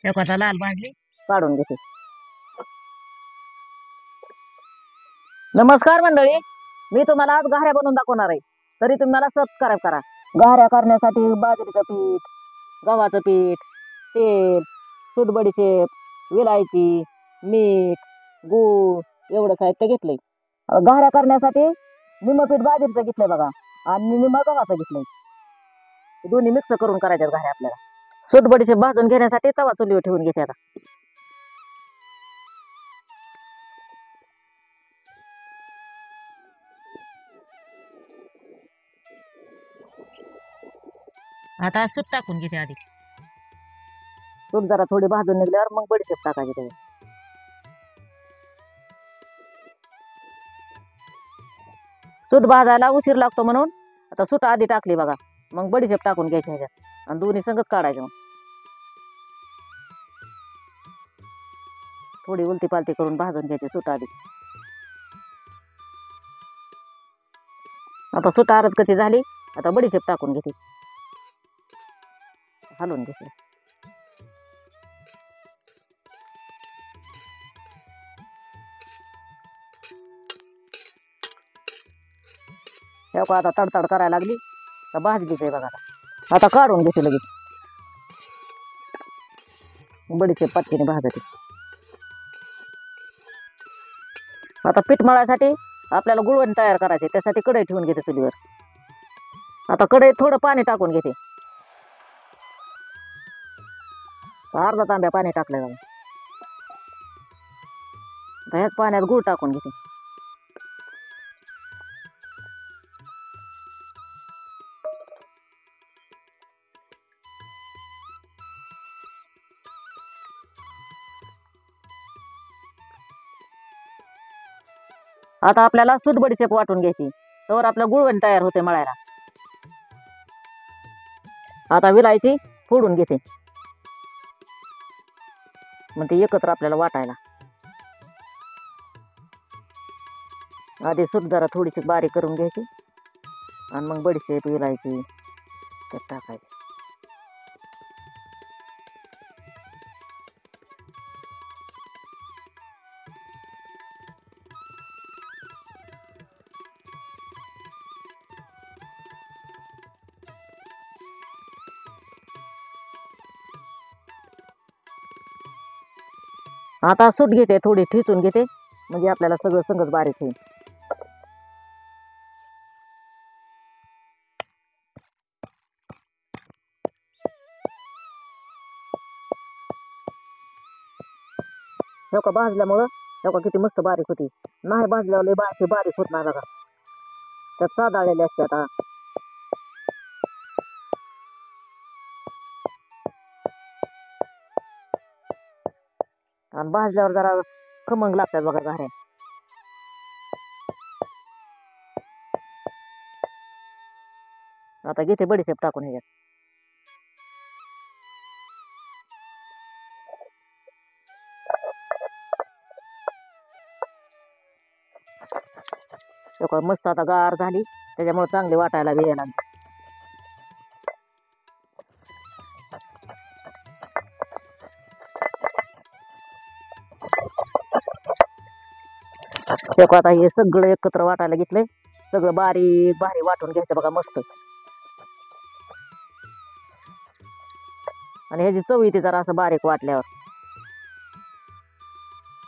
एक आता लाल भाजली काढून घेते. नमस्कार मंडळी, मी तुम्हाला आज घाऱ्या बनवून दाखवणार आहे. तरी तुम्ही मला सबस्क्राईब करा. घाऱ्या करण्यासाठी बाजरीचं पीठ, गव्हाचं पीठ, तेल, सूट बडीशेप, विलायची, मीठ, गूळ एवढं साहित्य घेतलंय. घाऱ्या करण्यासाठी निम्म पीठ बाजरीचं घेतलंय बघा आणि निम्म गव्हाचं घेतलंय. दोन्ही मिक्स करून करायच्यात घाऱ्या आपल्याला. सूट बडीशेप भाजून घेण्यासाठी तवा चुलीवर ठेवून घेते आता. आता सूट टाकून घेते आधी. सूट जरा थोडी भाजून निघल्यावर मग बडीशेप टाकायची त्याच्यात. सूट भाजायला उशीर लागतो म्हणून आता सूट आधी टाकली बघा, मग बडीशेप टाकून घ्यायची ह्याच्यात आणि दोन्ही संगच काढायचं. मग थोडी उलटी पालटी करून भाजून घ्यायची सूट आधी. आता सूट आरत कशी झाली, आता बडीशेप टाकून घेते, हलवून घेते. आता तडतड करायला लागली तर भाजलीच बघा. आता काढून घेते लगेच. बडीशेप पत्तीने भाजते. आता पीठ मळायसाठी आपल्याला गुळवण तयार करायचे, त्यासाठी कढई ठेवून घेते चुलीवर. आता कढईत थोडं पाणी टाकून घेते. अर्धा तांब्या पाणी टाकलं जाऊ. ह्याच पाण्यात गुळ टाकून घेते. आता आपल्याला सूट बडीशेप वाटून घ्यायची, तर आपलं गुळवण तयार होते मळायला. आता विलायची फोडून घेते, मग ते एकत्र आपल्याला वाटायला. आधी सूट जरा थोडीशी बारीक करून घ्यायची आणि मग बडीशेप विलायची त्यात टाकायची. आता सूट घेते, थोडी ठेचून घेते, म्हणजे आपल्याला सगळं संगच बारीक होईल. भाजल्यामुळं किती मस्त बारीक होती. नाही भाजल्यावर लय बारीक होत नाही बघा, त्यात साधाळलेले असते. आता आणि भाजल्यावर जरा खमंग लागतात बघा घाऱ्या. आता घेते बडीशेप टाकून ह्याच्यात. मस्त आता गार झाली, त्याच्यामुळे चांगली वाटायला वेळ लागली. आता हे सगळं एकत्र वाटायला घेतलंय, सगळं बारीक भारी वाटून घ्यायचं बघा मस्त. आणि ह्याची चव येते जरा असं बारीक वाटल्यावर.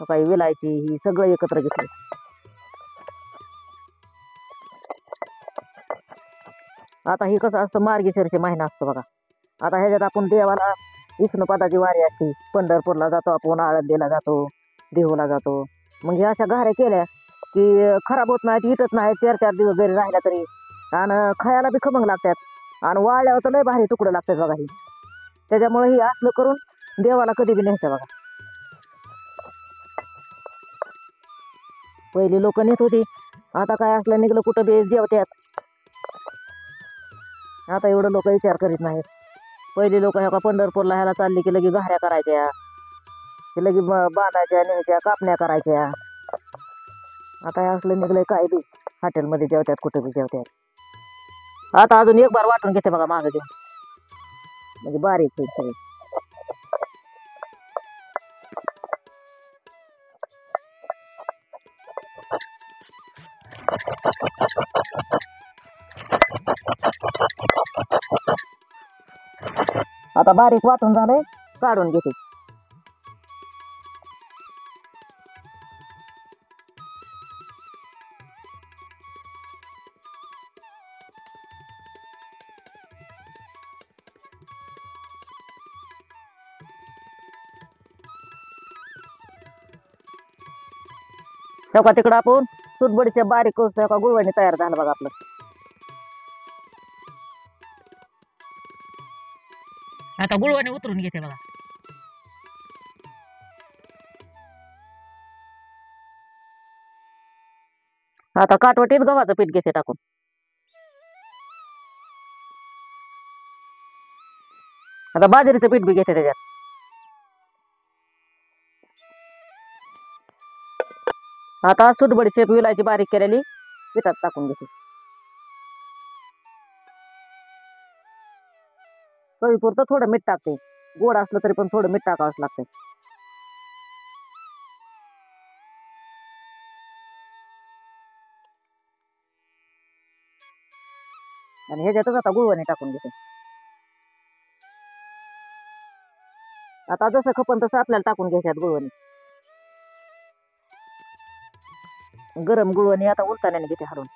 काही विलायची ही सगळं एकत्र घेतलं. आता ही कसं असतं, मार्गशीर्ष महिना असतो बघा. आता ह्याच्यात आपण देवाला विष्णुपदाची वारी असते, पंढरपूरला जातो आपण, आळंदीला जातो, देहूला जातो. मग ह्या अशा घाऱ्या केल्या की खराब होत नाहीत, हिटत नाहीत, 4-4 दिवस जरी राहिल्या तरी. आणि खायला बी खमंग लागतात, आणि वाळल्यावर तर लय भारी तुकडं लागतात बघा ही. त्याच्यामुळे ही असलं करून देवाला कधी बी न्यायचं बघा. पहिली लोक नेत होती, आता काय असलं निघलं कुठं बी जेवत्यात. आता एवढं लोक विचार करीत नाहीत. पहिली लोक ह्या पंढरपूरला ह्याला चालली की लगी घाऱ्या करायच्या, की लगी बांधायच्या, न्यायच्या, कापण्या करायच्या. आता हे असलं निघलंय काय बी, हॉटेलमध्ये जेवत्यात, कुठं बी जेवत्यात. आता अजून एक बार वाटून घेते बघा मागं देऊन, म्हणजे बारीक होईल सगळी. आता बारीक वाटून झालंय, काढून घेते. तेव्हा तिकडं आपण सुटबडीच्या बारीक करू का गुळवणी तयार झालं बघा आपलं. आता गुळवणी उतरून घेते बघा. आता काटवटीत गव्हाचं पीठ घेते टाकून. आता बाजरीचं पीठ बी घेते त्याच्यात. आता सुटबडीशेप विलायची बारीक केलेली पिठात टाकून घेते. चवीपुरतं थोडं मीठ टाकते. गोड असलं तरी पण थोडं मीठ टाकावंच लागतंय. आणि ह्याच्यातच आता गुळवणी टाकून घेते. आता जसं खपन तसं आपल्याला टाकून घ्यायच्यात गुळवणी. गरम गुळवणी आता उलटाण्याने घेते हलवून.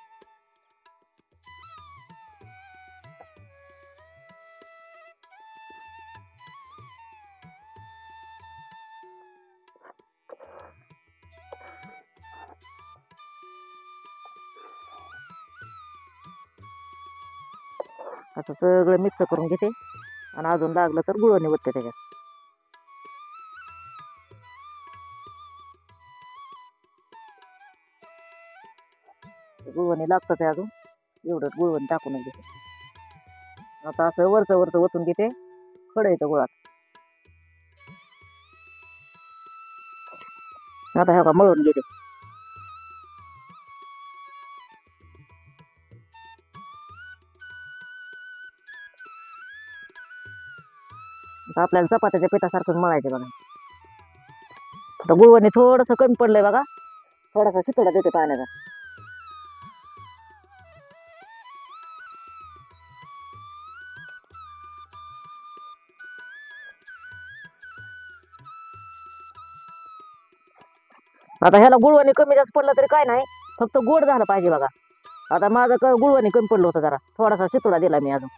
असं सगळं मिक्स करून घेते आणि अजून लागलं तर गुळवणी ओतते त्याच्यात. गुळवणी लागतं ते अजून एवढं गुळवणी टाकून घेते. आता असं वरचं वरचं ओतून घेते खडईचं गुळात. आता हे का मळून घेते. आपल्याला चपात्याच्या पिठासारखं मळायचे बघा. आता गुळवणी थोडस कमी पडलंय बघा, थोडासा शितोडा देते पाण्याचा. आता ह्याला गुळवणी कमी जास्त पडलं तरी काय नाही, फक्त गोड झालं पाहिजे बघा. आता माझं गुळवणी कमी पडलं होतं जरा, थोडासा शितोडा दिला मी अजून.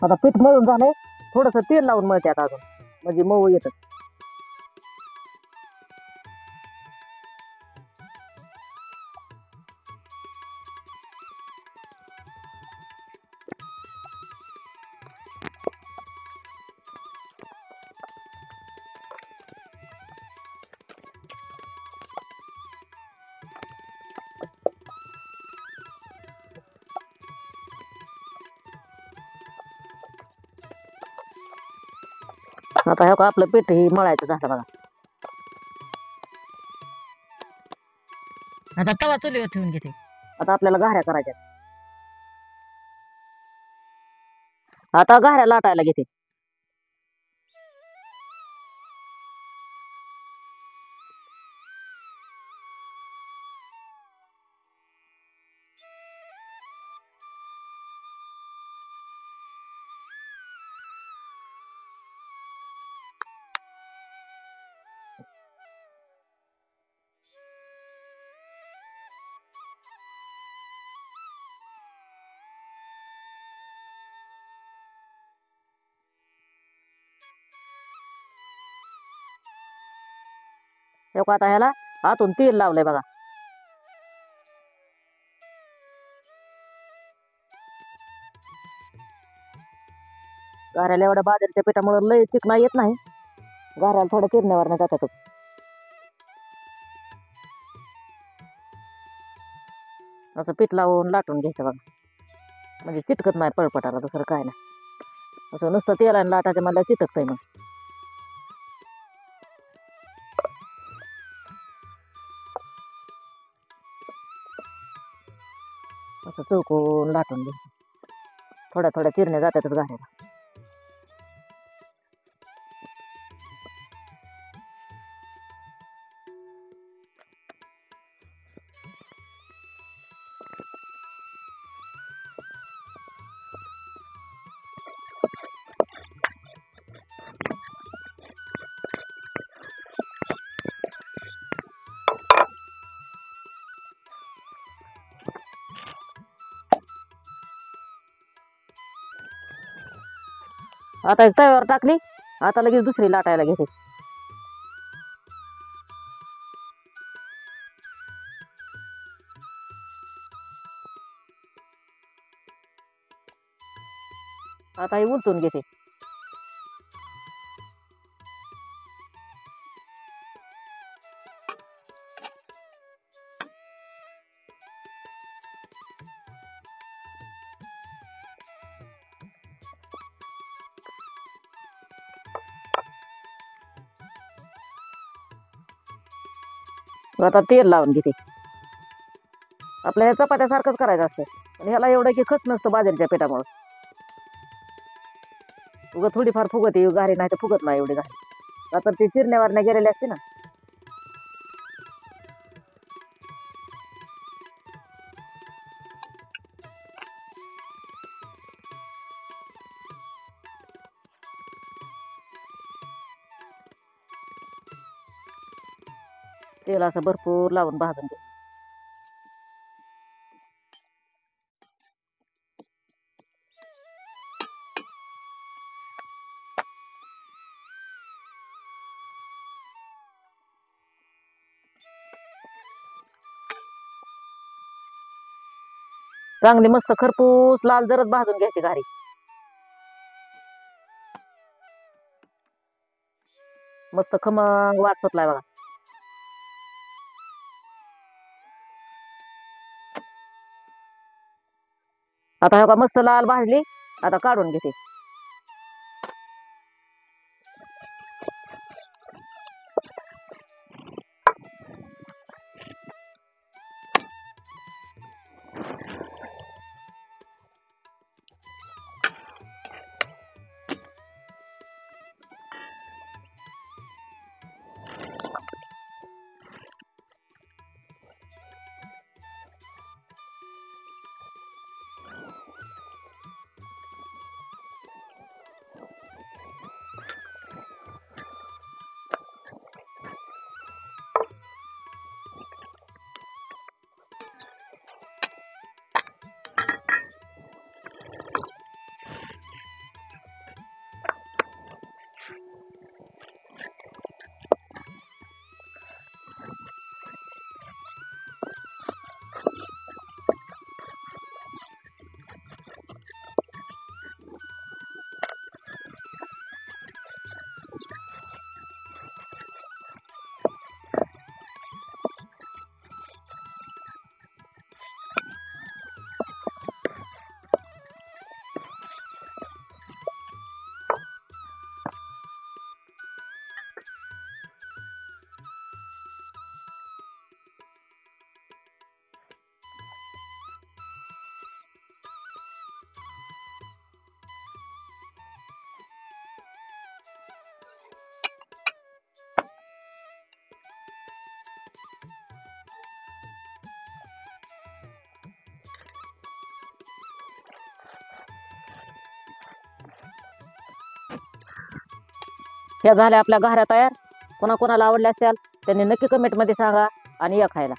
आता पीठ मळून झालंय, थोडस तेल लावून मळते आता अजून, म्हणजे मऊ येतं. आता हे का आपलं पीठ ही मळायचं झालं बघा. आता तवा चुलीवर ठेवून घेते. आता आपल्याला घाऱ्या करायच्या. आता घाऱ्या लाटायला घेते. आता ह्याला आतून तेल लावलंय बघा. घाऱ्याला एवढ्या बाजरीच्या पिठामुळे लय चिकना येत नाही, घाऱ्याला थोडं चिरण्यावर नाही जातात. असं पीठ लावून लाटून घ्यायचं बघा, म्हणजे चिटकत नाही पळपटाला, दुसरं काय नाही. असं नुसतं तेलाने लाटायचं मला चिटकतंय मग. असं चौकून लाटून घ्यायचं, थोड्या थोड्या चिरण्या जातातच घाऱ्याला. आता एक तव्यावर टाकली, आता लगेच दुसरी लाटायला घेते. आता ही उलटून घेते. आता तेल लावून घेते. आपल्या ह्या चपात्यासारखंच करायचं असतं, पण ह्याला एवढं की खच नसतं बाजरीच्या पिठामुळे. उगा थोडीफार फुगते घारी, नाही तर फुगत नाही एवढी घारी. आता ती चिरण्यावरण्या गेलेली असते ना. तेल असं भरपूर लावून भाजून घे. चांगली मस्त खरपूस लाल जरच भाजून घ्यायची घारी. मस्त खमंग वास सुटलाय बघा. आता हे बघा मस्त लाल भाजली. आता काढून घेते. ह्या झाल्या आपल्या घाऱ्या तयार. कोणाकोणाला आवडल्या असेल त्यांनी नक्की कमेंटमध्ये सांगा आणि या खायला.